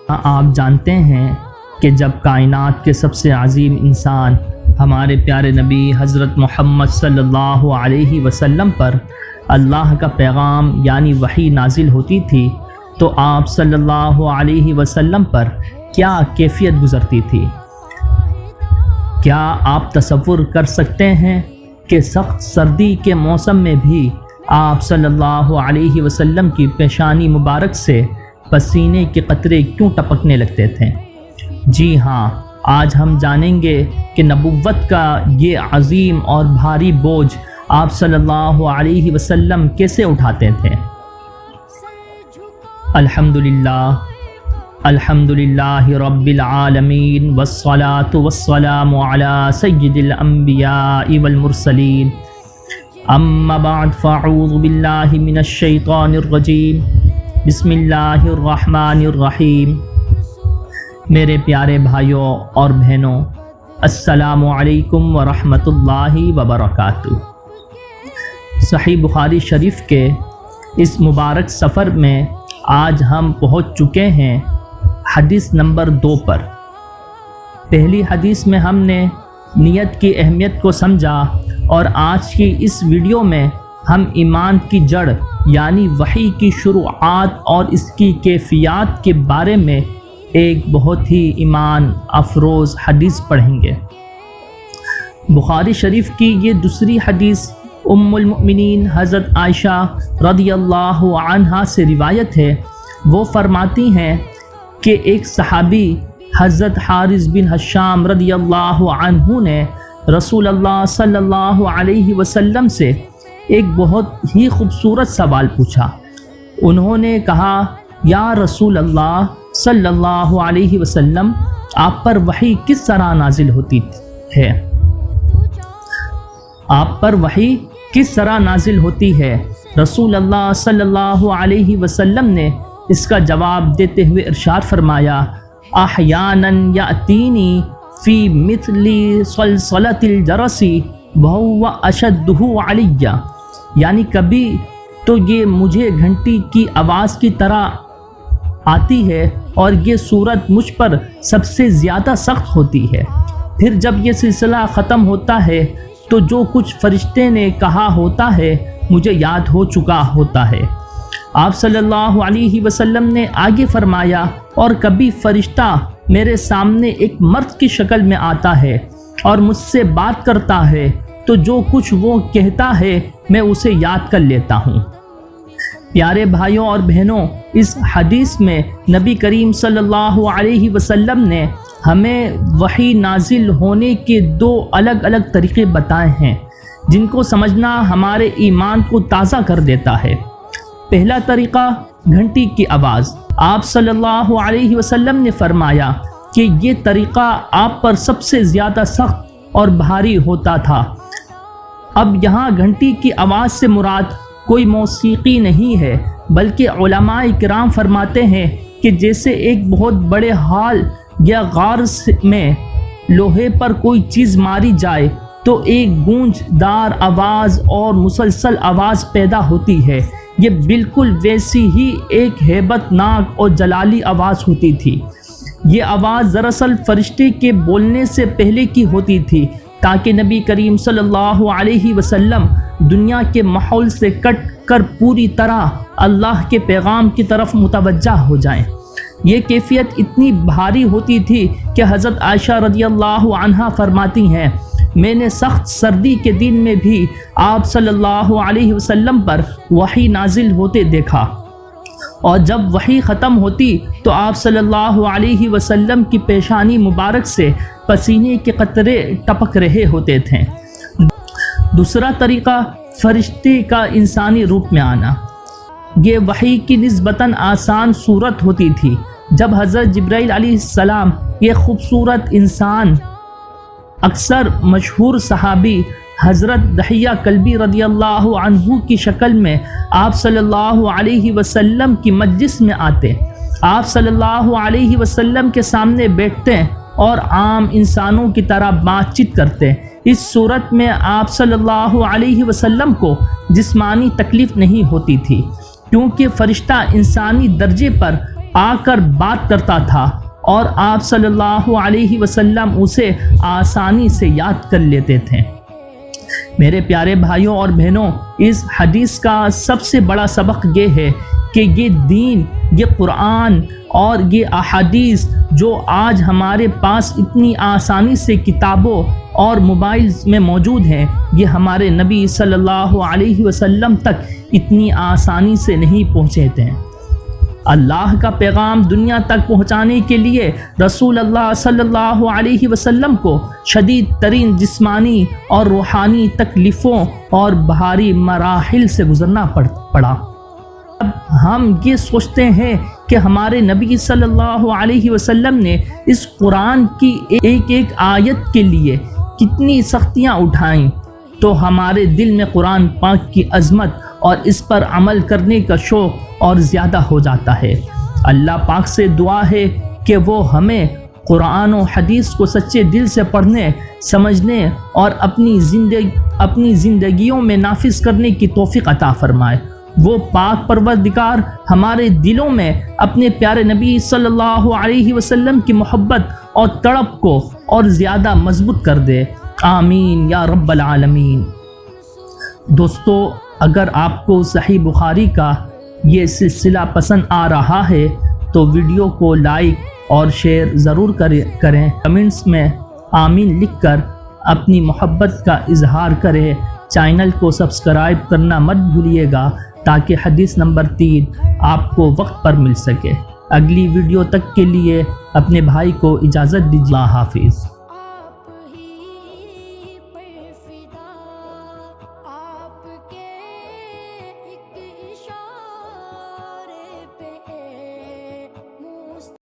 آپ جانتے ہیں کہ جب کائنات کے سب سے عظیم انسان ہمارے پیارے نبی حضرت محمد صلی اللہ علیہ وسلم پر اللہ کا پیغام یعنی وحی نازل ہوتی تھی تو آپ صلی اللہ علیہ وسلم پر کیا کیفیت گزرتی تھی؟ کیا آپ تصور کر سکتے ہیں کہ سخت سردی کے موسم میں بھی آپ صلی اللہ علیہ وسلم کی پیشانی مبارک سے پسینے کے قطرے کیوں ٹپکنے لگتے تھے؟ جی ہاں، آج ہم جانیں گے کہ نبوت کا یہ عظیم اور بھاری بوجھ آپ صلی اللہ علیہ وسلم کیسے اٹھاتے تھے۔ الحمدللہ رب العالمین والصلاة والسلام علی سید الانبیاء والمرسلین، اما بعد فاعوذ باللہ من الشیطان الرجیم، بسم اللہ الرحمن الرحیم۔ میرے پیارے بھائیوں اور بہنوں، السلام علیکم ورحمۃ اللہ وبرکاتہ۔ صحیح بخاری شریف کے اس مبارک سفر میں آج ہم پہنچ چکے ہیں حدیث نمبر 2 پر۔ پہلی حدیث میں ہم نے نیت کی اہمیت کو سمجھا اور آج کی اس ویڈیو میں ہم ایمان کی جڑ یعنی وحی کی شروعات اور اس کی کیفیات کے بارے میں ایک بہت ہی ایمان افروز حدیث پڑھیں گے۔ بخاری شریف کی یہ دوسری حدیث ام المؤمنین حضرت عائشہ رضی اللہ عنہا سے روایت ہے۔ وہ فرماتی ہیں کہ ایک صحابی حضرت حارث بن حشام رضی اللہ عنہ نے رسول اللہ صلی اللہ علیہ وسلم سے ایک بہت ہی خوبصورت سوال پوچھا۔ انہوں نے کہا، یا رسول اللہ صلی اللہ علیہ وسلم، آپ پر وحی کس طرح نازل ہوتی ہے؟ آپ پر وحی کس طرح نازل ہوتی ہے؟ رسول اللہ صلی اللہ علیہ وسلم نے اس کا جواب دیتے ہوئے ارشاد فرمایا، احیاناً یأتینی فی مثل صلصلۃ الجرس وہو اشدہ علی، یعنی کبھی تو یہ مجھے گھنٹی کی آواز کی طرح آتی ہے اور یہ صورت مجھ پر سب سے زیادہ سخت ہوتی ہے۔ پھر جب یہ سلسلہ ختم ہوتا ہے تو جو کچھ فرشتے نے کہا ہوتا ہے مجھے یاد ہو چکا ہوتا ہے۔ آپ صلی اللہ علیہ وسلم نے آگے فرمایا، اور کبھی فرشتہ میرے سامنے ایک مرد کی شکل میں آتا ہے اور مجھ سے بات کرتا ہے تو جو کچھ وہ کہتا ہے میں اسے یاد کر لیتا ہوں۔ پیارے بھائیوں اور بہنوں، اس حدیث میں نبی کریم صلی اللہ علیہ وسلم نے ہمیں وحی نازل ہونے کے 2 الگ الگ طریقے بتائے ہیں جن کو سمجھنا ہمارے ایمان کو تازہ کر دیتا ہے۔ پہلا طریقہ گھنٹی کی آواز۔ آپ صلی اللہ علیہ وسلم نے فرمایا کہ یہ طریقہ آپ پر سب سے زیادہ سخت اور بھاری ہوتا تھا۔ اب یہاں گھنٹی کی آواز سے مراد کوئی موسیقی نہیں ہے، بلکہ علماء کرام فرماتے ہیں کہ جیسے ایک بہت بڑے ہال یا غار میں لوہے پر کوئی چیز ماری جائے تو ایک گونج دار آواز اور مسلسل آواز پیدا ہوتی ہے، یہ بالکل ویسی ہی ایک ہیبت ناک اور جلالی آواز ہوتی تھی۔ یہ آواز دراصل فرشتے کے بولنے سے پہلے کی ہوتی تھی تاکہ نبی کریم صلی اللہ علیہ وسلم دنیا کے ماحول سے کٹ کر پوری طرح اللہ کے پیغام کی طرف متوجہ ہو جائیں۔ یہ کیفیت اتنی بھاری ہوتی تھی کہ حضرت عائشہ رضی اللہ عنہا فرماتی ہیں، میں نے سخت سردی کے دن میں بھی آپ صلی اللہ علیہ وسلم پر وحی نازل ہوتے دیکھا، اور جب وحی ختم ہوتی تو آپ صلی اللہ علیہ وسلم کی پیشانی مبارک سے پسینے کے قطرے ٹپک رہے ہوتے تھے۔ دوسرا طریقہ فرشتے کا انسانی روپ میں آنا۔ یہ وحی کی نسبتاً آسان صورت ہوتی تھی۔ جب حضرت جبرائیل علیہ السلام یہ خوبصورت انسان اکثر مشہور صحابی حضرت دحیہ کلبی رضی اللہ عنہ کی شکل میں آپ صلی اللہ علیہ وسلم کی مجلس میں آتے، آپ صلی اللہ علیہ وسلم کے سامنے بیٹھتے اور عام انسانوں کی طرح بات چیت کرتے۔ اس صورت میں آپ صلی اللہ علیہ وسلم کو جسمانی تکلیف نہیں ہوتی تھی، کیونکہ فرشتہ انسانی درجے پر آ کر بات کرتا تھا اور آپ صلی اللہ علیہ وسلم اسے آسانی سے یاد کر لیتے تھے۔ میرے پیارے بھائیوں اور بہنوں، اس حدیث کا سب سے بڑا سبق یہ ہے کہ یہ دین، یہ قرآن اور یہ احادیث جو آج ہمارے پاس اتنی آسانی سے کتابوں اور موبائلز میں موجود ہیں، یہ ہمارے نبی صلی اللہ علیہ وسلم تک اتنی آسانی سے نہیں پہنچے تھے۔ اللہ کا پیغام دنیا تک پہنچانے کے لیے رسول اللہ صلی اللہ علیہ وسلم کو شدید ترین جسمانی اور روحانی تکلیفوں اور بھاری مراحل سے گزرنا پڑا۔ اب ہم یہ سوچتے ہیں کہ ہمارے نبی صلی اللہ علیہ وسلم نے اس قرآن کی ایک ایک آیت کے لیے کتنی سختیاں اٹھائیں، تو ہمارے دل میں قرآن پاک کی عظمت اور اس پر عمل کرنے کا شوق اور زیادہ ہو جاتا ہے۔ اللہ پاک سے دعا ہے کہ وہ ہمیں قرآن و حدیث کو سچے دل سے پڑھنے، سمجھنے اور اپنی زندگیوں میں نافذ کرنے کی توفیق عطا فرمائے۔ وہ پاک پروردگار ہمارے دلوں میں اپنے پیارے نبی صلی اللہ علیہ وسلم کی محبت اور تڑپ کو اور زیادہ مضبوط کر دے، آمین یا رب العالمین۔ دوستو، اگر آپ کو صحیح بخاری کا یہ سلسلہ پسند آ رہا ہے تو ویڈیو کو لائک اور شیئر ضرور کریں۔ کمنٹس میں آمین لکھ کر اپنی محبت کا اظہار کریں۔ چینل کو سبسکرائب کرنا مت بھولیے گا تاکہ حدیث نمبر 3 آپ کو وقت پر مل سکے۔ اگلی ویڈیو تک کے لیے اپنے بھائی کو اجازت دیجیے۔ اللہ حافظ۔